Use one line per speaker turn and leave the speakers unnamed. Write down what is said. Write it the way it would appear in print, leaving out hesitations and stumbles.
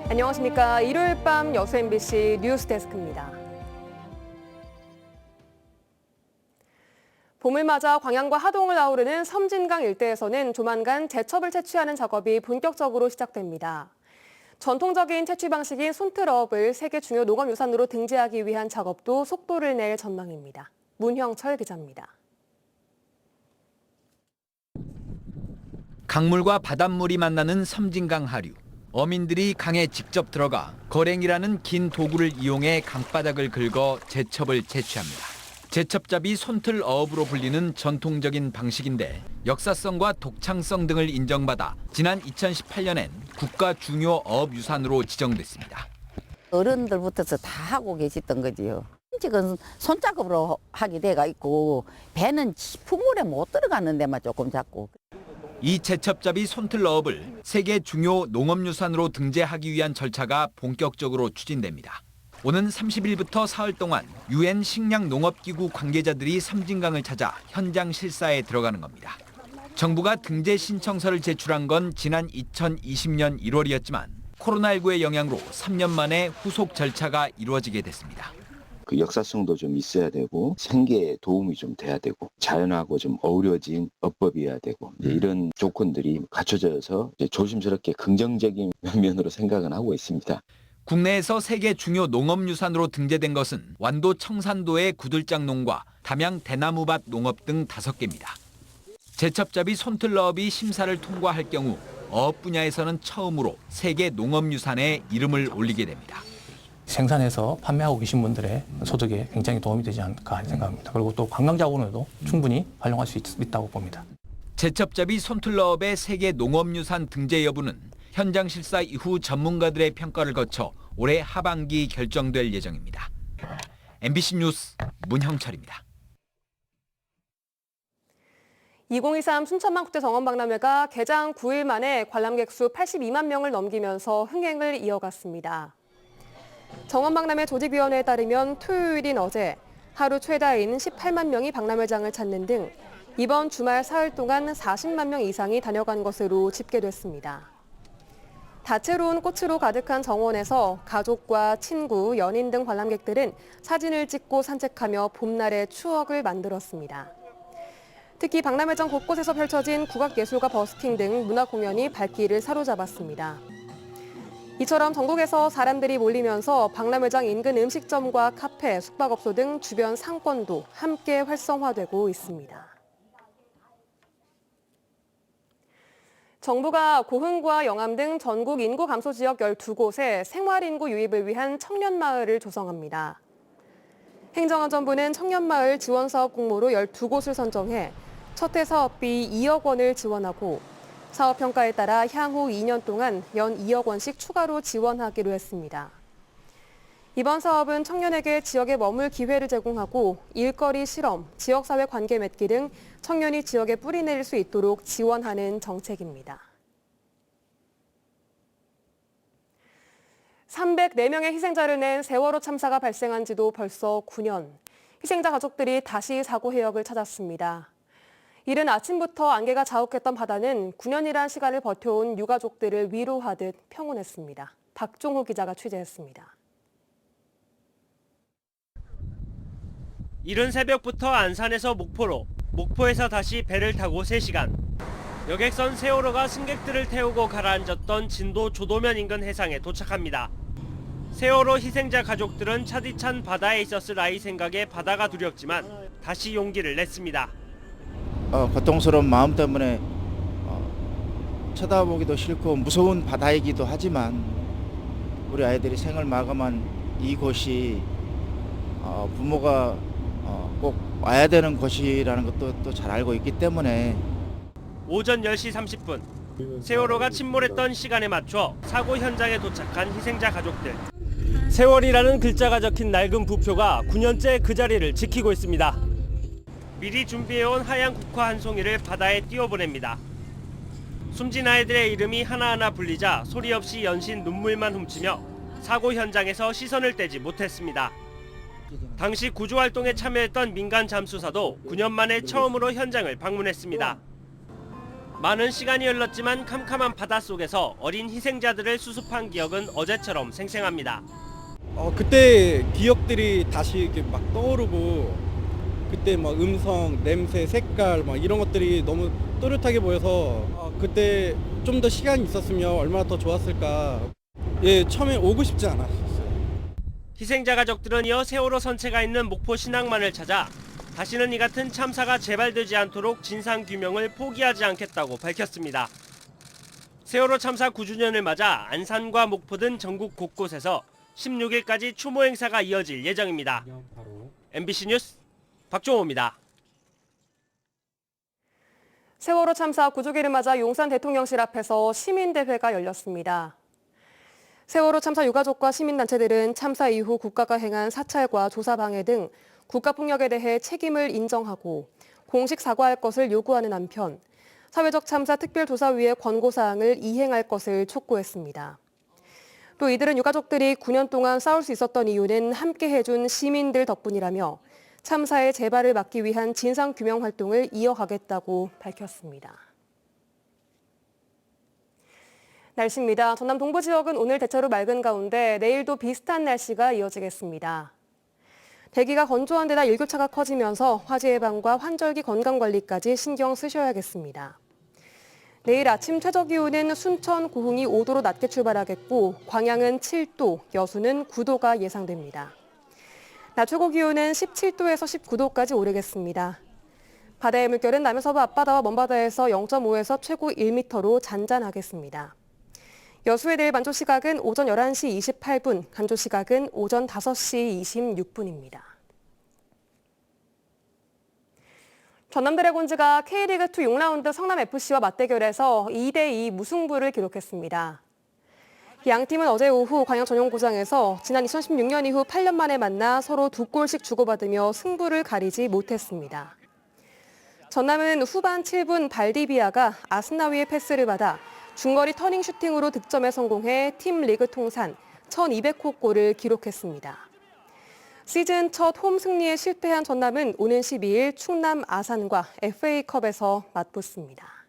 안녕하십니까. 일요일 밤 여수 MBC 뉴스데스크입니다. 봄을 맞아 광양과 하동을 아우르는 섬진강 일대에서는 조만간 제첩을 채취하는 작업이 본격적으로 시작됩니다. 전통적인 채취 방식인 손틀어업을 세계 중요 농업유산으로 등재하기 위한 작업도 속도를 낼 전망입니다. 문형철 기자입니다.
강물과 바닷물이 만나는 섬진강 하류. 어민들이 강에 직접 들어가 거랭이라는 긴 도구를 이용해 강바닥을 긁어 제첩을 채취합니다. 제첩잡이 손틀어업으로 불리는 전통적인 방식인데 역사성과 독창성 등을 인정받아 지난 2018년엔 국가 중요 어업유산으로 지정됐습니다.
어른들부터서 다 하고 계셨던 거지요. 지금 손작업으로 하게 돼가 있고 배는 풍물에 못 들어가는 데만 조금 잡고.
이 제첩잡이 손틀어업을 세계 중요 농업유산으로 등재하기 위한 절차가 본격적으로 추진됩니다. 오는 30일부터 사흘 동안 UN 식량농업기구 관계자들이 섬진강을 찾아 현장 실사에 들어가는 겁니다. 정부가 등재 신청서를 제출한 건 지난 2020년 1월이었지만 코로나19의 영향으로 3년 만에 후속 절차가 이루어지게 됐습니다.
그 역사성도 좀 있어야 되고 생계에 도움이 좀 돼야 되고 자연하고 좀 어우러진 어법이어야 되고 이런 조건들이 갖춰져서 조심스럽게 긍정적인 면으로 생각은 하고 있습니다.
국내에서 세계 중요 농업유산으로 등재된 것은 완도 청산도의 구들장농과 담양 대나무밭 농업 등 5개입니다. 제첩잡이 손틀어업이 심사를 통과할 경우 어업 분야에서는 처음으로 세계 농업유산에 이름을 올리게 됩니다.
생산해서 판매하고 계신 분들의 소득에 굉장히 도움이 되지 않을까 생각합니다. 그리고 또 관광 자원으로도 충분히 활용할 수 있다고 봅니다.
제첩잡이 손틀어업의 세계 농업유산 등재 여부는 현장 실사 이후 전문가들의 평가를 거쳐 올해 하반기 결정될 예정입니다. MBC 뉴스 문형철입니다.
2023 순천만 국제정원박람회가 개장 9일 만에 관람객 수 82만 명을 넘기면서 흥행을 이어갔습니다. 정원박람회 조직위원회에 따르면 토요일인 어제 하루 최다인 18만 명이 박람회장을 찾는 등 이번 주말 사흘 동안 40만 명 이상이 다녀간 것으로 집계됐습니다. 다채로운 꽃으로 가득한 정원에서 가족과 친구, 연인 등 관람객들은 사진을 찍고 산책하며 봄날의 추억을 만들었습니다. 특히 박람회장 곳곳에서 펼쳐진 국악예술가 버스킹 등 문화 공연이 발길을 사로잡았습니다. 이처럼 전국에서 사람들이 몰리면서 박람회장 인근 음식점과 카페, 숙박업소 등 주변 상권도 함께 활성화되고 있습니다. 정부가 고흥과 영암 등 전국 인구 감소 지역 12곳에 생활인구 유입을 위한 청년마을을 조성합니다. 행정안전부는 청년마을 지원사업 공모로 12곳을 선정해 첫 해 사업비 2억 원을 지원하고 사업 평가에 따라 향후 2년 동안 연 2억 원씩 추가로 지원하기로 했습니다. 이번 사업은 청년에게 지역에 머물 기회를 제공하고 일거리 실험, 지역사회 관계 맺기 등 청년이 지역에 뿌리 내릴 수 있도록 지원하는 정책입니다. 304명의 희생자를 낸 세월호 참사가 발생한 지도 벌써 9년. 희생자 가족들이 다시 사고 해역을 찾았습니다. 이른 아침부터 안개가 자욱했던 바다는 9년이란 시간을 버텨온 유가족들을 위로하듯 평온했습니다. 박종호 기자가 취재했습니다.
이른 새벽부터 안산에서 목포로, 목포에서 다시 배를 타고 3시간. 여객선 세월호가 승객들을 태우고 가라앉았던 진도 조도면 인근 해상에 도착합니다. 세월호 희생자 가족들은 차디찬 바다에 있었을 아이 생각에 바다가 두렵지만 다시 용기를 냈습니다.
고통스러운 마음 때문에 쳐다보기도 싫고 무서운 바다이기도 하지만 우리 아이들이 생을 마감한 이곳이 부모가 꼭 와야 되는 곳이라는 것도 또 잘 알고 있기 때문에
오전 10시 30분 세월호가 침몰했던 시간에 맞춰 사고 현장에 도착한 희생자 가족들. 세월이라는 글자가 적힌 낡은 부표가 9년째 그 자리를 지키고 있습니다. 미리 준비해온 하얀 국화 한 송이를 바다에 띄워보냅니다. 숨진 아이들의 이름이 하나하나 불리자 소리 없이 연신 눈물만 훔치며 사고 현장에서 시선을 떼지 못했습니다. 당시 구조활동에 참여했던 민간 잠수사도 9년 만에 처음으로 현장을 방문했습니다. 많은 시간이 흘렀지만 캄캄한 바닷속에서 어린 희생자들을 수습한 기억은 어제처럼 생생합니다.
그때 기억들이 다시 이렇게 막 떠오르고 그때 막 음성, 냄새, 색깔 막 이런 것들이 너무 또렷하게 보여서 그때 좀 더 시간이 있었으면 얼마나 더 좋았을까. 예, 처음에 오고 싶지 않았었어요.
희생자 가족들은 이어 세월호 선체가 있는 목포 신항만을 찾아 다시는 이 같은 참사가 재발되지 않도록 진상규명을 포기하지 않겠다고 밝혔습니다. 세월호 참사 9주년을 맞아 안산과 목포 등 전국 곳곳에서 16일까지 추모 행사가 이어질 예정입니다. MBC 뉴스 박종호입니다.
세월호 참사 9주기를 맞아 용산 대통령실 앞에서 시민대회가 열렸습니다. 세월호 참사 유가족과 시민단체들은 참사 이후 국가가 행한 사찰과 조사방해 등 국가폭력에 대해 책임을 인정하고 공식 사과할 것을 요구하는 한편 사회적 참사 특별조사위의 권고사항을 이행할 것을 촉구했습니다. 또 이들은 유가족들이 9년 동안 싸울 수 있었던 이유는 함께 해준 시민들 덕분이라며 참사의 재발을 막기 위한 진상규명 활동을 이어가겠다고 밝혔습니다. 날씨입니다. 전남 동부 지역은 오늘 대체로 맑은 가운데 내일도 비슷한 날씨가 이어지겠습니다. 대기가 건조한 데다 일교차가 커지면서 화재 예방과 환절기 건강관리까지 신경 쓰셔야겠습니다. 내일 아침 최저 기온은 순천, 고흥이 5도로 낮게 출발하겠고 광양은 7도, 여수는 9도가 예상됩니다. 낮 최고 기온은 17도에서 19도까지 오르겠습니다. 바다의 물결은 남해서부 앞바다와 먼바다에서 0.5에서 최고 1m로 잔잔하겠습니다. 여수의 내일 만조 시각은 오전 11시 28분, 간조 시각은 오전 5시 26분입니다. 전남 드래곤즈가 K리그2 6라운드 성남FC와 맞대결에서 2대2 무승부를 기록했습니다. 양 팀은 어제 오후 광양 전용구장에서 지난 2016년 이후 8년 만에 만나 서로 2골씩 주고받으며 승부를 가리지 못했습니다. 전남은 후반 7분 발디비아가 아스나위의 패스를 받아 중거리 터닝 슈팅으로 득점에 성공해 팀 리그 통산 1200호 골을 기록했습니다. 시즌 첫 홈 승리에 실패한 전남은 오는 12일 충남 아산과 FA컵에서 맞붙습니다.